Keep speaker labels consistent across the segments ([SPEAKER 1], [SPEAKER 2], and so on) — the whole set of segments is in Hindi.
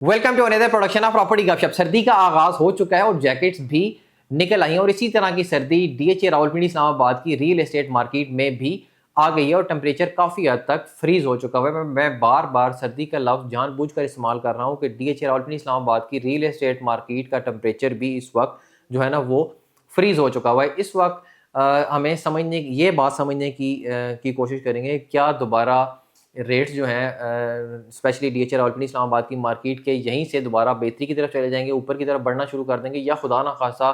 [SPEAKER 1] Welcome to another production of property Gupshup. सर्दी का आगाज हो चुका है और जैकेट्स भी निकल आई हैं और इसी तरह की सर्दी डीएचए रावलपिंडी इस्लामाबाद की रियल एस्टेट मार्केट में भी आ गई है और टेम्परेचर काफ़ी हद तक फ्रीज हो चुका है। मैं बार बार सर्दी का लफ्ज़ जानबूझकर इस्तेमाल कर रहा हूँ कि डीएचए रावलपिंडी इस्लामाबाद की रियल एस्टेट मार्केट का टेम्परेचर भी इस वक्त जो है ना वो फ्रीज हो चुका हुआ है। इस वक्त हमें ये बात समझने की कोशिश करेंगे क्या दोबारा रेट्स जो हैं स्पेशली डीएचए रावलपिंडी इस्लामाबाद की मार्केट के यहीं से दोबारा बेहतरी की तरफ चले जाएंगे, ऊपर की तरफ बढ़ना शुरू कर देंगे, या खुदा ना खासा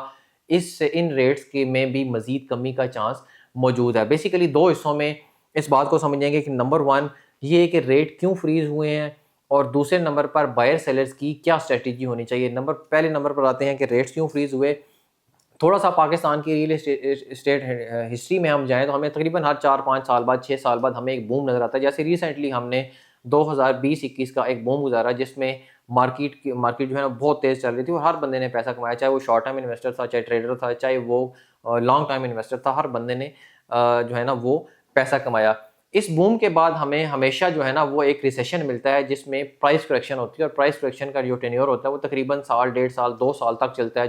[SPEAKER 1] इन रेट्स के में भी मजीद कमी का चांस मौजूद है। बेसिकली दो हिस्सों में इस बात को समझेंगे कि नंबर वन ये कि रेट क्यों फ्रीज हुए हैं और दूसरे नंबर पर बायर सेलर्स की क्या स्ट्रेटजी होनी चाहिए। पहले नंबर पर आते हैं कि रेट्स क्यों फ्रीज हुए। थोड़ा सा पाकिस्तान की रियल एस्टेट हिस्ट्री में हम जाएँ तो हमें तकरीबन हर 4-5 साल बाद 6 साल बाद हमें एक बूम नज़र आता है। जैसे रिसेंटली हमने 2020-21 का एक बूम गुजारा जिसमें मार्केट जो है ना बहुत तेज़ चल रही थी और हर बंदे ने पैसा कमाया, चाहे वो शॉर्ट टर्म इन्वेस्टर था, चाहे ट्रेडर था, चाहे वो लॉन्ग टर्म इन्वेस्टर था, हर बंदे ने जो है ना वो पैसा कमाया। इस बूम के बाद हमें हमेशा जो है ना वो एक रिसेशन मिलता है जिसमें प्राइस करेक्शन होती है और प्राइस करेक्शन का जो टेन्योर होता है वो तकरीबन साल, 1.5 साल, 2 साल तक चलता है।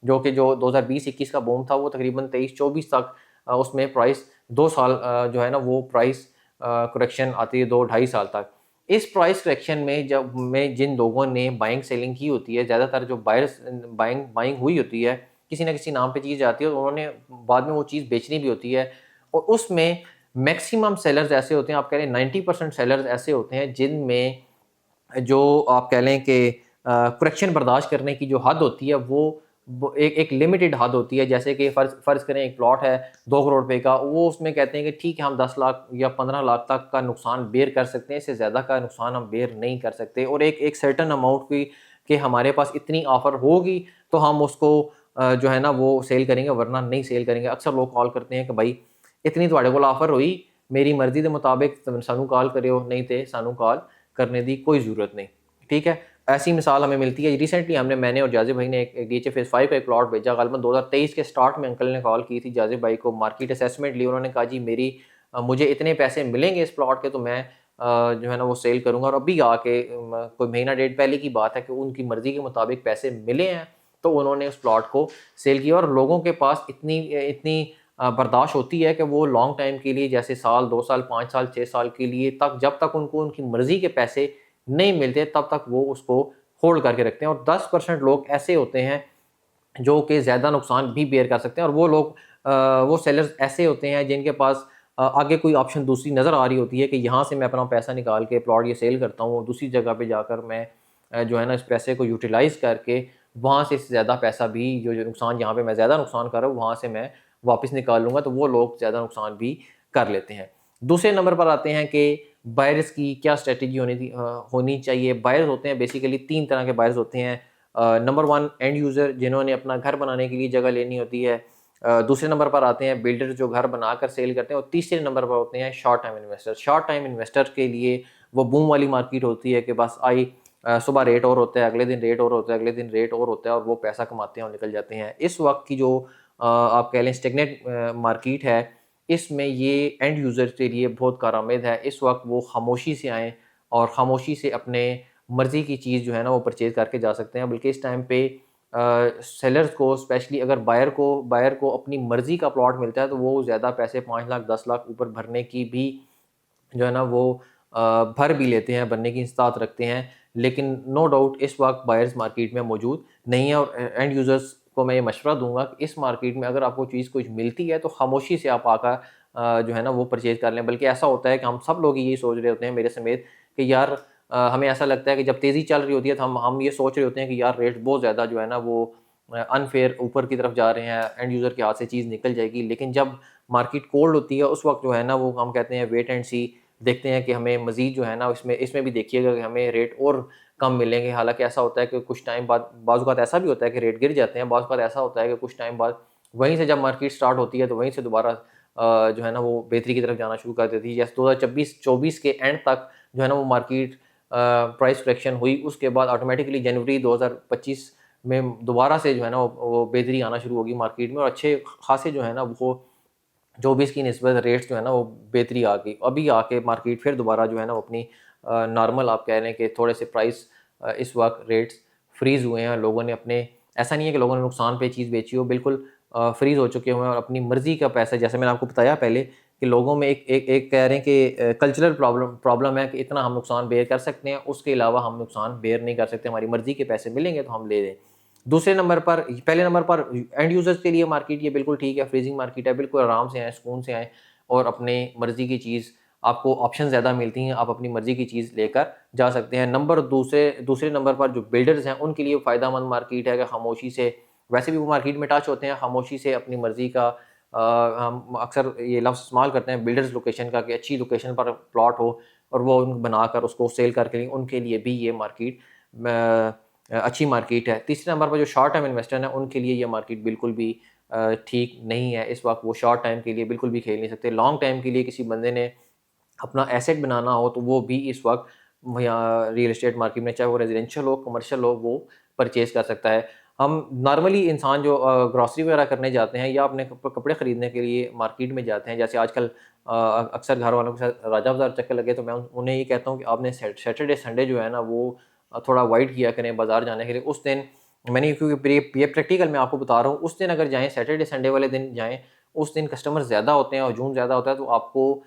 [SPEAKER 1] जो 2020-21 का बूम था वो तकरीबन 23-24 तक उसमें प्राइस 2 साल जो है ना वो प्राइस करेक्शन आती है 2-2.5 साल तक। इस प्राइस करेक्शन में जिन लोगों ने बाइंग सेलिंग की होती है, ज़्यादातर जो बायर्स बाइंग हुई होती है, किसी ना किसी नाम पे चीज़ जाती है और उन्होंने बाद में वो चीज़ बेचनी भी होती है और उसमें मैक्सिमम सेलर्स ऐसे होते हैं, आप कह लें 90% सेलर्स ऐसे होते हैं जिनमें जो आप कह लें कि करेक्शन बर्दाश्त करने की जो हद होती है वो एक लिमिटेड हद होती है। जैसे कि फ़र्ज़ करें एक प्लॉट है 2 करोड़ रुपए का, वो उसमें कहते हैं कि ठीक है हम 10 लाख या 15 लाख तक का नुकसान बेयर कर सकते हैं, इससे ज़्यादा का नुकसान हम बेयर नहीं कर सकते और एक सर्टेन अमाउंट की कि हमारे पास इतनी ऑफ़र होगी तो हम उसको जो है ना वो सेल करेंगे, वरना नहीं सेल करेंगे। अक्सर लोग कॉल करते हैं कि भाई इतनी तुहाडे कोल ऑफ़र हुई, मेरी मर्ज़ी के मुताबिक सानू कॉल करियो, नहीं तो सानू कॉल करने की कोई ज़रूरत नहीं। ठीक है, ऐसी मिसाल हमें मिलती है। रिसेंटली मैंने और जाजिब भाई ने एक डीएचए फेज़ 5 का एक प्लॉट भेजा। ग़ालिबन 2023 के स्टार्ट में अंकल ने कॉल की थी जाजिब भाई को, मार्केट असेसमेंट ली। उन्होंने कहा जी मुझे इतने पैसे मिलेंगे इस प्लॉट के तो मैं जो है ना वो सेल करूँगा। और अभी आके कोई महीना डेढ़ पहले की बात है कि उनकी मर्ज़ी के मुताबिक पैसे मिले हैं तो उन्होंने उस प्लॉट को सेल किया। और लोगों के पास इतनी इतनी बर्दाश्त होती है कि वो लॉन्ग टाइम के लिए, जैसे साल, 2 साल, 5 साल, 6 साल के लिए तक, जब तक उनको उनकी मर्ज़ी के पैसे नहीं मिलते तब तक वो उसको होल्ड करके रखते हैं। और 10% लोग ऐसे होते हैं जो कि ज़्यादा नुकसान भी बेयर कर सकते हैं और वो सेलर्स ऐसे होते हैं जिनके पास आगे कोई ऑप्शन दूसरी नज़र आ रही होती है कि यहाँ से मैं अपना पैसा निकाल के प्लॉट ये सेल करता हूँ, दूसरी जगह पे जाकर मैं जो है ना इस पैसे को यूटिलाइज़ करके वहाँ से ज़्यादा पैसा भी जो नुकसान, जहाँ पे मैं ज़्यादा नुकसान कर रहा हूँ वहाँ से मैं वापस निकाल लूँगा, तो वो लोग ज़्यादा नुकसान भी कर लेते हैं। दूसरे नंबर पर आते हैं कि बायर्स की क्या स्ट्रेटजी होनी चाहिए। बायर्स होते हैं बेसिकली 3 तरह के बायर्स होते हैं। नंबर 1 एंड यूज़र जिन्होंने अपना घर बनाने के लिए जगह लेनी होती है। दूसरे नंबर पर आते हैं बिल्डर जो घर बनाकर सेल करते हैं और तीसरे नंबर पर होते हैं short time investor. Short time investor के लिए वो बूम वाली मार्केट होती है कि बस सुबह रेट और होता है, अगले दिन रेट और होता है, अगले दिन रेट और होता है और वो पैसा कमाते हैं और निकल जाते हैं। इस वक्त की जो आप कह लें स्टेगनेट मार्केट है, इसमें ये एंड यूज़र के लिए बहुत कारआमद है। इस वक्त वो खामोशी से आएँ और खामोशी से अपने मर्ज़ी की चीज़ जो है ना वो परचेज़ करके जा सकते हैं। बल्कि इस टाइम पे सेलर्स को, स्पेशली अगर बायर को अपनी मर्ज़ी का प्लॉट मिलता है तो वो ज़्यादा पैसे 5 लाख 10 लाख ऊपर भरने की भी जो है ना वो भर भी लेते हैं, भरने की इस्तात रखते हैं। लेकिन नो डाउट इस वक्त बायर्स मार्केट में मौजूद नहीं है और एंड यूज़र्स को मैं ये मशवरा दूँगा कि इस मार्केट में अगर आपको चीज़ कुछ मिलती है तो खामोशी से आप आकर जो है ना वो परचेज़ कर लें। बल्कि ऐसा होता है कि हम सब लोग यही सोच रहे होते हैं मेरे समेत कि यार हमें ऐसा लगता है कि जब तेज़ी चल रही होती है तो हम ये सोच रहे होते हैं कि यार रेट बहुत ज़्यादा जो है ना वो अनफेयर ऊपर की तरफ जा रहे हैं, एंड यूज़र के हाथ से चीज़ निकल जाएगी। लेकिन जब मार्केट कोल्ड होती है उस वक्त जो है ना वो हम कहते हैं वेट एंड सी, देखते हैं कि हमें मज़ीद जो है ना इसमें भी देखिएगा कि हमें रेट और कम मिलेंगे। हालाँकि ऐसा होता है कि कुछ टाइम बाद बाज़ औक़ात ऐसा भी होता है कि रेट गिर जाते हैं, बाज़ औक़ात ऐसा होता है कि कुछ टाइम बाद वहीं से जब मार्केट स्टार्ट होती है तो वहीं से दोबारा जो है ना वो बेहतरी की तरफ जाना शुरू कर देती है। जैसे 2024 के एंड तक जो है ना वो मार्केट प्राइस करेक्शन हुई, उसके बाद ऑटोमेटिकली जनवरी 2025 में दोबारा से जो है ना वो बेहतरी आना शुरू होगी मार्केट में और अच्छे खासे जो है ना वो 24 की निस्बत रेट्स जो है ना वो बेहतरी आ गई। अभी आके मार्केट फिर दोबारा जो है ना वो अपनी नॉर्मल, आप कह रहे हैं कि थोड़े से प्राइस इस वक्त रेट्स फ्रीज़ हुए हैं। लोगों ने अपने, ऐसा नहीं है कि लोगों ने नुकसान पे चीज़ बेची हो, बिल्कुल फ्रीज़ हो चुके हुए हैं और अपनी मर्ज़ी का पैसा, जैसे मैंने आपको बताया पहले कि लोगों में एक कह रहे हैं कि कल्चरल प्रॉब्लम है कि इतना हम नुकसान बेयर कर सकते हैं, उसके अलावा हम नुकसान बेयर नहीं कर सकते, हमारी मर्ज़ी के पैसे मिलेंगे तो हम ले लें। दूसरे नंबर पर, पहले नंबर पर एंड यूज़र्स के लिए मार्केट ये बिल्कुल ठीक है, फ्रीजिंग मार्केट है, बिल्कुल आराम से आएँ, सुकून से आएँ और अपने मर्ज़ी की चीज़, आपको ऑप्शन ज़्यादा मिलती हैं, आप अपनी मर्ज़ी की चीज़ लेकर जा सकते हैं। दूसरे नंबर पर जो बिल्डर्स हैं उनके लिए फ़ायदेमंद मार्केट है कि खामोशी से, वैसे भी वो मार्केट में टच होते हैं, खामोशी से अपनी मर्ज़ी का हम अक्सर ये लफ्ज़ इस्तेमाल करते हैं बिल्डर्स लोकेशन का, कि अच्छी लोकेशन पर प्लॉट हो और वो बनाकर उसको सेल करके लें, उनके लिए भी ये मार्केट अच्छी मार्केट है। तीसरे नंबर पर जो शॉर्ट टर्म इन्वेस्टर हैं उनके लिए ये मार्केट बिल्कुल भी ठीक नहीं है। इस वक्त वो शॉर्ट टाइम के लिए बिल्कुल भी खेल नहीं सकते। लॉन्ग टाइम के लिए किसी बंदे ने अपना एसेट बनाना हो तो वो भी इस वक्त यहाँ रियल एस्टेट मार्केट में, चाहे वो रेजिडेंशियल हो, कमर्शियल हो, वो परचेज कर सकता है। हम नॉर्मली इंसान जो ग्रॉसरी वगैरह करने जाते हैं या अपने कपड़े खरीदने के लिए मार्केट में जाते हैं, जैसे आजकल अक्सर घर वालों के साथ राजा बाजार चक्कर लगे, तो मैं उन्हें ये कहता हूँ कि आपने सैटरडे संडे जो है ना वो थोड़ा अवॉइड किया करें बाजार जाने के लिए। उस दिन मैंने, क्योंकि ये प्रैक्टिकल मैं आपको बता रहा हूँ, उस दिन अगर जाएँ, सैटरडे संडे वाले दिन जाएँ, उस दिन कस्टमर ज़्यादा होते हैं, हजूम ज़्यादा होता है, तो आपको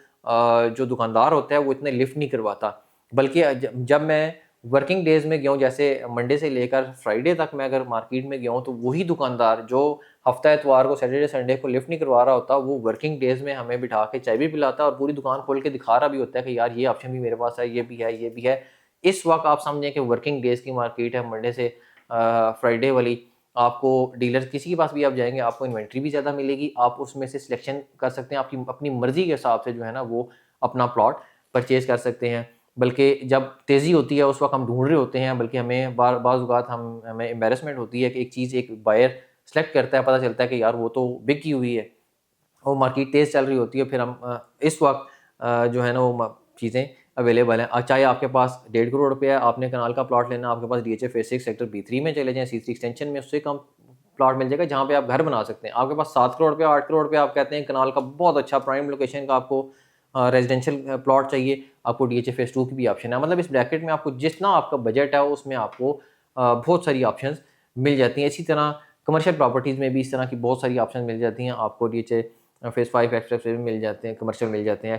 [SPEAKER 1] जो दुकानदार होता है वो इतने लिफ्ट नहीं करवाता। बल्कि जब मैं वर्किंग डेज़ में गया हूँ, जैसे मंडे से लेकर फ्राइडे तक मैं अगर मार्केट में गया हूँ, तो वही दुकानदार जो हफ्ता इतवार को, सैटरडे संडे को लिफ्ट नहीं करवा रहा होता, वो वर्किंग डेज़ में हमें बिठा के चाय भी पिलाता है और पूरी दुकान खोल के दिखा रहा भी होता है कि यार ये ऑप्शन भी मेरे पास है, ये भी है, ये भी है। इस वक़्त आप समझें कि वर्किंग डेज़ की मार्केट है, मंडे से फ्राइडे वाली। आपको डीलर किसी के पास भी आप जाएँगे, आपको इन्वेंटरी भी ज़्यादा मिलेगी, आप उसमें से सिलेक्शन कर सकते हैं, आपकी अपनी मर्ज़ी के हिसाब से जो है ना वो अपना प्लॉट परचेज़ कर सकते हैं। बल्कि जब तेज़ी होती है उस वक़्त हम ढूँढ रहे होते हैं, बल्कि हमें बाज़ औक़ात हमें एम्बैरेसमेंट होती है कि एक चीज़ एक बायर सेलेक्ट करता है, पता चलता है कि यार वो तो बिकी हुई है, वो मार्केट तेज़ चल रही होती है, फिर हम इस वक़्त जो है ना वो चीज़ें अवेलेबल हैं। चाहे आपके पास 1.5 करोड़ रुपया है, आपने कनाल का प्लॉट लेना है, आपके पास डीएचए फेज़ 6 सेक्टर बी3 में चले जाएँ, सी3 एक्सटेंशन में उससे कम प्लॉट मिल जाएगा जहाँ पे आप घर बना सकते हैं। आपके पास 7 करोड़ रुपया, 8 करोड़ रुपया, आप कहते हैं कनाल का बहुत अच्छा प्राइम लोकेशन का आपको रेज़िडेंशियल प्लॉट चाहिए, आपको डीएचए फेज़ 2 की भी ऑप्शन है। मतलब इस ब्रैकेट में आपको जितना आपका बजट है उसमें आपको बहुत सारी ऑप्शंस मिल जाती हैं। इसी तरह कमर्शियल प्रॉपर्टीज़ में भी इस तरह की बहुत सारी ऑप्शन मिल जाती हैं। आपको डीएचए फेज़ 5 एक्सप्रेस वे में मिल जाते हैं, कमर्शियल मिल जाते हैं,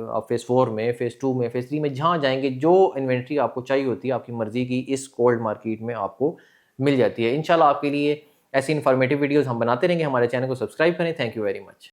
[SPEAKER 1] आप फेज़ 4 में, फेज़ 2 में, फेज़ 3 में जहाँ जाएँगे, जो इन्वेंट्री आपको चाहिए होती है, आपकी मर्ज़ी की इस कोल्ड मार्केट में आपको मिल जाती है। इंशाल्लाह आपके लिए ऐसी इन्फॉर्मेटिव वीडियोज़ हम बनाते रहेंगे। हमारे चैनल को सब्सक्राइब करें। Thank you very much.